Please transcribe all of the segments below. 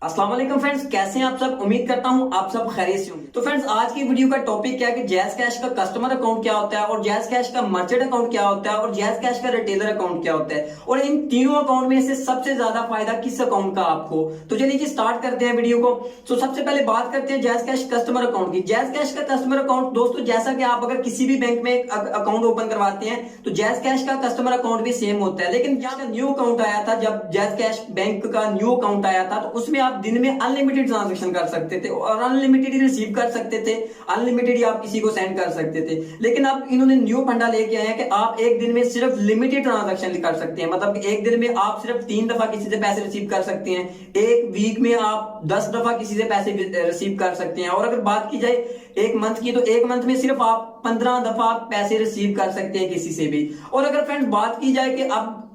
अस्सलाम वालेकुम फ्रेंड्स, कैसे हैं आप सब। उम्मीद करता हूं आप सब खैरियत से होंगे। तो फ्रेंड्स, आज की वीडियो का टॉपिक क्या है कि जैज़ कैश का कस्टमर अकाउंट क्या होता है और जैज़ कैश का मर्चेंट अकाउंट क्या होता है और जैज़ कैश का रिटेलर अकाउंट क्या होता है और इन तीनों अकाउंट में से सबसे ज्यादा फायदा किस अकाउंट का आपको। तो चलिए जी स्टार्ट करते हैं वीडियो को। तो सबसे पहले बात करते हैं जैज़ कैश कस्टमर अकाउंट की। जैज़ कैश का कस्टमर अकाउंट दोस्तों, जैसा कि आप अगर किसी भी बैंक में अकाउंट ओपन करवाते हैं तो जैज़ कैश का कस्टमर अकाउंट भी सेम होता है। लेकिन क्या न्यू अकाउंट आया था, जब जैज़ कैश बैंक का न्यू अकाउंट आया था तो उसमें आप दिन में अनलिमिटेड ट्रांजैक्शन कर सकते थे और अनलिमिटेड ही रिसीव कर सकते थे, अनलिमिटेड ही आप किसी को सेंड कर सकते थे। लेकिन अब इन्होंने न्यू फंडा लेके आए हैं कि आप एक दिन में सिर्फ लिमिटेड ट्रांजैक्शन कर सकते हैं। मतलब एक दिन में आप सिर्फ 3 दफा किसी से पैसे रिसीव कर सकते हैं, एक वीक में आप 10 दफा किसी से पैसे रिसीव कर सकते हैं। और अगर बात की जाए एक मंथ की, तो एक मंथ में सिर्फ आप 15 दफा पैसे रिसीव कर सकते हैं किसी से भी। और अगर फ्रेंड्स बात की जाए कि अब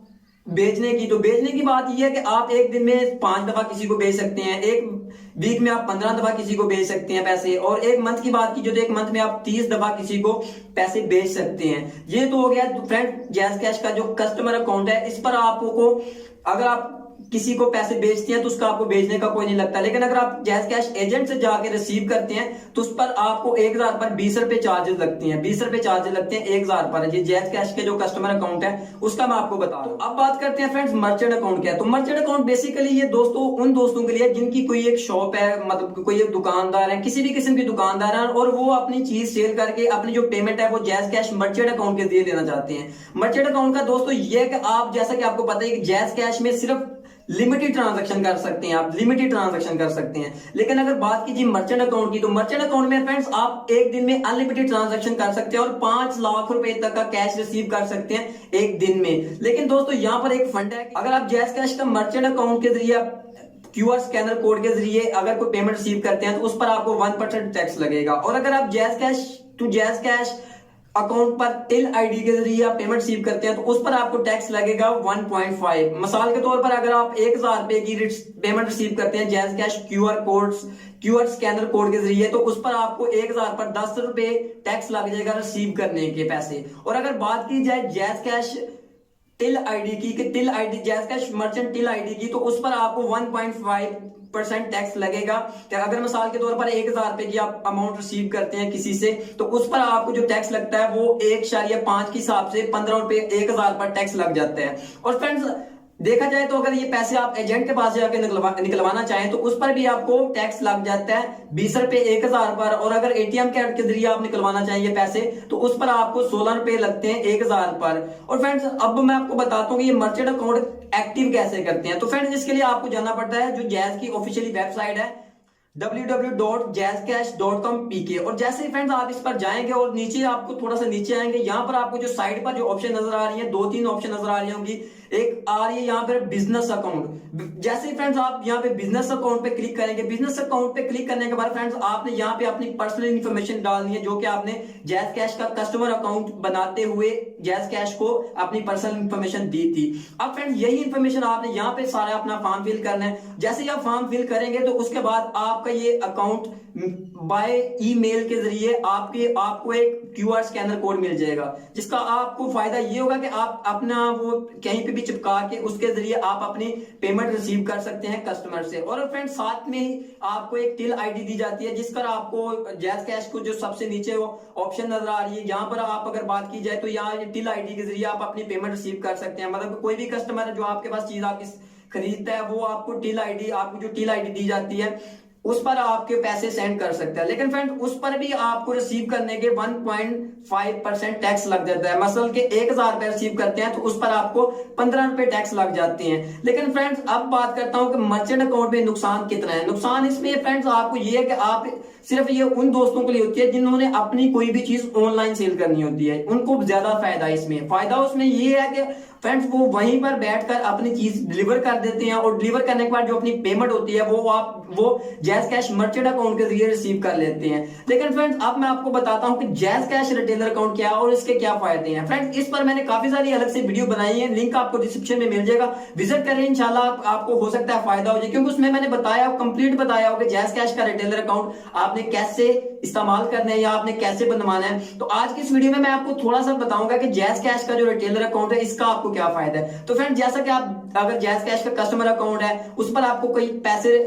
बेचने की, तो बेचने की बात यह है कि आप एक दिन में 5 दफा किसी को बेच सकते हैं, एक वीक में आप 15 दफा किसी को बेच सकते हैं पैसे। और एक मंथ की बात की जो, तो एक मंथ में आप 30 दफा किसी को पैसे बेच सकते हैं। ये तो हो गया फ्रेंड जैज़ कैश का जो कस्टमर अकाउंट है। इस पर आपको अगर आप किसी को पैसे बेचते हैं तो उसका आपको बेचने का कोई नहीं लगता। लेकिन अगर आप जैज़ कैश एजेंट से जाके रिसीव करते हैं तो उस पर आपको 1000 पर 20 रुपए चार्जेस लगते हैं, 20 रुपए चार्जेस लगते हैं 1000 पर। ये जैज़ कैश के जो कस्टमर अकाउंट है उसका मैं आपको बता दूं। अब बात करते हैं फ्रेंड्स मर्चेंट अकाउंट क्या है। तो मर्चेंट अकाउंट बेसिकली ये दोस्तों उन दोस्तों के लिए जिनकी कोई एक शॉप है, मतलब कोई एक दुकानदार है, किसी भी किस्म की दुकानदार है और वो अपनी चीज सेल करके अपनी जो पेमेंट है वो जैज़ कैश मर्चेंट अकाउंट के जरिए देना चाहते हैं। मर्चेंट अकाउंट का दोस्तों ये है कि आप, जैसा कि आपको पता है कि जैज़ कैश में सिर्फ लिमिटेड ट्रांजैक्शन कर सकते हैं, आप लिमिटेड ट्रांजैक्शन कर सकते हैं। लेकिन अगर बात कीजिए मर्चेंट अकाउंट की, तो मर्चेंट अकाउंट में फ्रेंड्स आप एक दिन में अनलिमिटेड ट्रांजैक्शन कर सकते हैं और 5 लाख रुपए तक का कैश रिसीव कर सकते हैं एक दिन में। लेकिन दोस्तों यहाँ पर एक फंड है, अगर आप जैज़ कैश का मर्चेंट अकाउंट के जरिए क्यूआर स्कैनर कोड के जरिए अगर कोई पेमेंट रिसीव करते हैं तो उस पर आपको 1% टैक्स लगेगा। और अगर आप जैज़ कैश अकाउंट पर टिल आईडी के जरिए आप पेमेंट रिसीव करते हैं तो उस पर आपको टैक्स लगेगा 1.5। मिसाल के तौर पर अगर आप 1000 रुपए की पेमेंट रिसीव करते हैं jazz cash QR scanner code के जरिए, तो उस पर आपको 1000 पर 10 रुपए टैक्स लग जाएगा रिसीव करने के पैसे। और अगर बात की जाए जैज़ कैश टिल आईडी की, कि till ID jazz cash merchant till ID की, तो उस पर आपको 1.5% टैक्स लगेगा। अगर मिसाल के तौर पर 1000 रुपए की आप अमाउंट रिसीव करते हैं किसी से तो उस पर आपको जो टैक्स लगता है वो 1.5 के हिसाब से 15 रुपए 1000 पर टैक्स लग जाता है। और फ्रेंड्स देखा जाए तो अगर ये पैसे आप एजेंट के पास जाकर निकलवाना चाहें तो उस पर भी आपको टैक्स लग जाता है 20 रुपए 1000 पर। और अगर एटीएम कार्ड के जरिए आप निकलवाना चाहें ये पैसे तो उस पर आपको 16 रुपए लगते हैं 1000 पर। और फ्रेंड्स अब मैं आपको बताता हूँ कि ये मर्चेंट अकाउंट एक्टिव कैसे करते हैं। तो फ्रेंड्स इसके लिए आपको जाना पड़ता है जो जैज़ की ऑफिशियली वेबसाइट है www.jazzcash.com.pk। और जैसे ही फ्रेंड्स आप इस पर जाएंगे और नीचे आपको थोड़ा सा नीचे आएंगे, यहाँ पर आपको जो साइड पर जो ऑप्शन नजर आ रही है, 2-3 ऑप्शन नजर आ रही होंगी। एक आ रही है यहाँ पर बिजनेस अकाउंट। जैसे ही फ्रेंड्स आप यहाँ पे बिजनेस अकाउंट पे क्लिक करेंगे, बिजनेस अकाउंट पे क्लिक करने के बाद फ्रेंड्स आपने यहाँ पे अपनी पर्सनल इंफॉर्मेशन डालनी है जो कि आपने जैज़ कैश का कस्टमर अकाउंट बनाते हुए जैज़ कैश को अपनी पर्सनल इंफॉर्मेशन दी थी। अब फ्रेंड्स यही इंफॉर्मेशन आपने यहाँ पे सारा अपना फॉर्म फिल करना है। जैसे ही आप फॉर्म फिल करेंगे तो उसके बाद आपका ये अकाउंट बाय ईमेल के जरिए आपको एक क्यूआर स्कैनर कोड मिल जाएगा, जिसका आपको फायदा ये होगा कि आप अपना वो कहीं पे भी चिपका के उसके जरिए आप अपनी पेमेंट रिसीव कर सकते हैं कस्टमर से। और फ्रेंड साथ में ही आपको एक टिल आईडी दी जाती है जिस पर आपको जैज़ कैश को जो सबसे नीचे वो ऑप्शन नजर आ रही है, यहाँ पर आप अगर बात की जाए तो यहाँ टिल आईडी के जरिए आप अपनी पेमेंट रिसीव कर सकते हैं। मतलब कोई भी कस्टमर है जो आपके पास चीज आपकी खरीदता है वो आपको आपको जो टिल आईडी दी जाती है उस पर आपके पैसे सेंड कर सकते हैं। लेकिन फ्रेंड उस पर भी आपको रिसीव करने के 1.5% टैक्स लग जाता है। मसल के 1000 रुपए रिसीव करते हैं तो उस पर आपको 15 रुपए टैक्स लग जाते हैं। लेकिन फ्रेंड्स अब बात करता हूं कि मर्चेंट अकाउंट में नुकसान कितना है। नुकसान इसमें फ्रेंड्स आपको ये है कि आप सिर्फ ये उन दोस्तों के लिए होती है जिन्होंने अपनी कोई भी चीज ऑनलाइन सेल करनी होती है, उनको ज्यादा फायदा इसमें। फायदा उसमें ये है कि फ्रेंड्स वो वहीं पर बैठकर अपनी चीज डिलीवर कर देते हैं और डिलीवर करने के बाद जो अपनी पेमेंट होती है वो जैज़ कैश मर्चेंट अकाउंट के जरिए रिसीव कर लेते हैं। लेकिन फ्रेंड्स अब मैं आपको बताता हूं कि जैज़ कैश रिटेलर अकाउंट क्या है और इसके क्या फायदे हैं। फ्रेंड्स इस पर मैंने काफी सारी अलग से वीडियो बनाई है, लिंक आपको डिस्क्रिप्शन में मिल जाएगा, विजिट करें, इंशाल्लाह आपको हो सकता है फायदा हो जाए, क्योंकि उसमें मैंने बताया कंप्लीट बताया हो कि जैज़ कैश का रिटेलर अकाउंट आपने कैसे इस्तेमाल करना है या आपने कैसे बनवाना है। तो आज की इस वीडियो में मैं आपको थोड़ा सा बताऊंगा कि जैज़ कैश का जो रिटेलर अकाउंट है इसका आपको क्या फायदा है। तो फ्रेंड जैसा कि आप अगर जैज़ कैश का कस्टमर अकाउंट है उस पर आपको कोई पैसे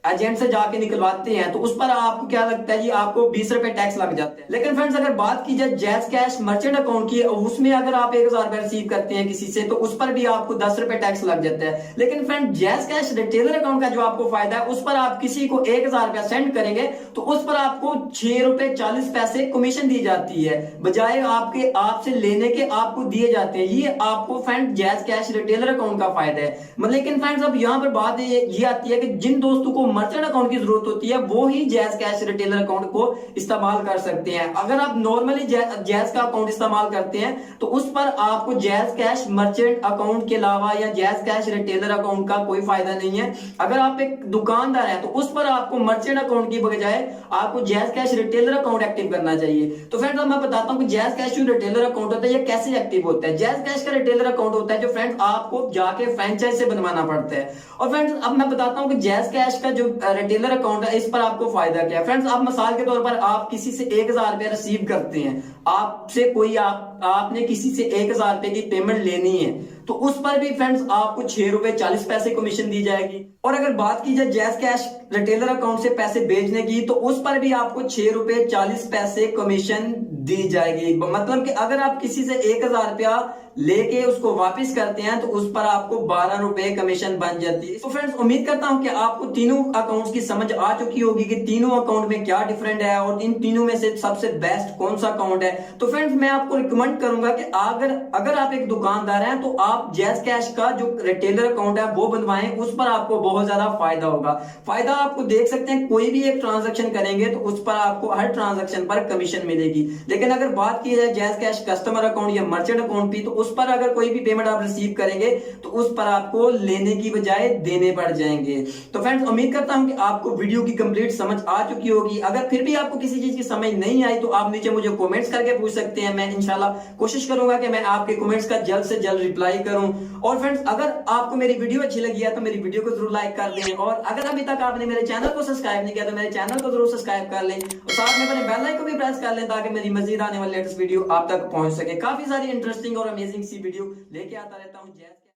एजेंट से जाके निकलवाते हैं तो उस पर आपको क्या लगता है जी, आपको 20 रुपए टैक्स लग जाते हैं। लेकिन फ्रेंड्स अगर बात की जाए जैज कैश मर्चेंट अकाउंट की, उसमें अगर आप 1000 रुपए रिसीव करते हैं किसी से तो उस पर भी आपको 10 रुपए टैक्स लग जाता है। लेकिन friend jazz cash retailer account का जो आपको फायदा है, उस पर आप किसी को 1000 रुपया सेंड करेंगे तो उस पर आपको 6 रुपए 40 पैसे कमीशन दी जाती है, बजाय आपके आपसे लेने के आपको दिए जाते हैं। ये आपको friend jazz cash retailer account का फायदा है। लेकिन फ्रेंड्स अब यहाँ पर बात ये आती है कि जिन दोस्तों को मर्चेंट अकाउंट की जरूरत होती है वो ही जैज कैश रिटेलर अकाउंट को इस्तेमाल कर सकते हैं। अगर आप नॉर्मली जैज का अकाउंट इस्तेमाल करते हैं तो उस पर आपको जैज कैश मर्चेंट अकाउंट के अलावा या जैज कैश रिटेलर अकाउंट का कोई फायदा नहीं है। अगर आप एक दुकानदार हैं तो उस पर आपको मर्चेंट अकाउंट की बजाय आपको jazz cash retailer account active करना चाहिए। तो फ्रेंड्स मैं बताता हूं कि जैज कैश जो रिटेलर अकाउंट होता है ये कैसे एक्टिव होता है। जैज कैश का रिटेलर अकाउंट होता है जो फ्रेंड्स आपको जाके फ्रेंचाइज से बनवाना पड़ता है। और फ्रेंड्स अब मैं बताता हूं कि जैज कैश का जो रिटेलर अकाउंट है इस पर आपको फायदा क्या है। फ्रेंड्स आप मिसाल के तौर पर आप किसी से 1000 रुपया रिसीव करते हैं, आपसे कोई आपने किसी से 1000 रुपए की पेमेंट लेनी है तो उस पर भी फ्रेंड्स आपको 6 रुपए 40 पैसे कमीशन दी जाएगी। और अगर बात की जाए जैज कैश रिटेलर अकाउंट से पैसे भेजने की तो उस पर भी आपको 6 रुपए 40 पैसे कमीशन दी जाएगी। मतलब कि अगर आप किसी से 1000 रुपया लेके उसको वापस करते हैं तो उस पर आपको 12 रुपए कमीशन बन जाती है। तो फ्रेंड्स उम्मीद करता हूं कि आपको तीनों अकाउंट्स की समझ आ चुकी होगी कि तीनों अकाउंट में क्या डिफरेंट है और इन तीनों में से सबसे बेस्ट कौन सा अकाउंट है। तो फ्रेंड्स मैं आपको रिकमेंड करूंगा कि अगर आप एक दुकानदार हैं तो आप जैज कैश का जो रिटेलर अकाउंट है वो बनवाएं, उस पर आपको बहुत ज्यादा फायदा होगा। फायदा आपको देख सकते हैं, कोई भी एक ट्रांजेक्शन करेंगे तो उस पर आपको हर ट्रांजेक्शन पर कमीशन मिलेगी। लेकिन अगर बात की जाए जैज कैश कस्टमर अकाउंट या मर्चेंट अकाउंट की तो उस पर अगर कोई भी पेमेंट आप रिसीव करेंगे तो उस पर आपको लेने की बजाय देने पड़ जाएंगे। तो फ्रेंड्स उम्मीद करता हूं कि आपको वीडियो की कंप्लीट समझ आ चुकी होगी। अगर फिर भी आपको किसी चीज की समझ नहीं आई तो आप नीचे मुझे कमेंट्स करके पूछ सकते हैं। मैं इंशाल्लाह कोशिश करूंगा कि मैं आपके कमेंट्स का जल्द से जल्द रिप्लाई करूं। और फ्रेंड्स अगर आपको मेरी वीडियो अच्छी लगी है तो मेरी वीडियो को जरूर लाइक कर दें, और अगर अभी तक आपने मेरे चैनल को सब्सक्राइब नहीं किया तो मेरे चैनल को जरूर सब्सक्राइब कर लें और साथ में अपने बेल आइकन को भी प्रेस कर लें ताकि मेरी मजीद आने वाली लेटेस्ट वीडियो आप तक पहुंच सके। काफी सारी इंटरेस्टिंग और अमेजिंग सी वीडियो लेके आता रहता हूं।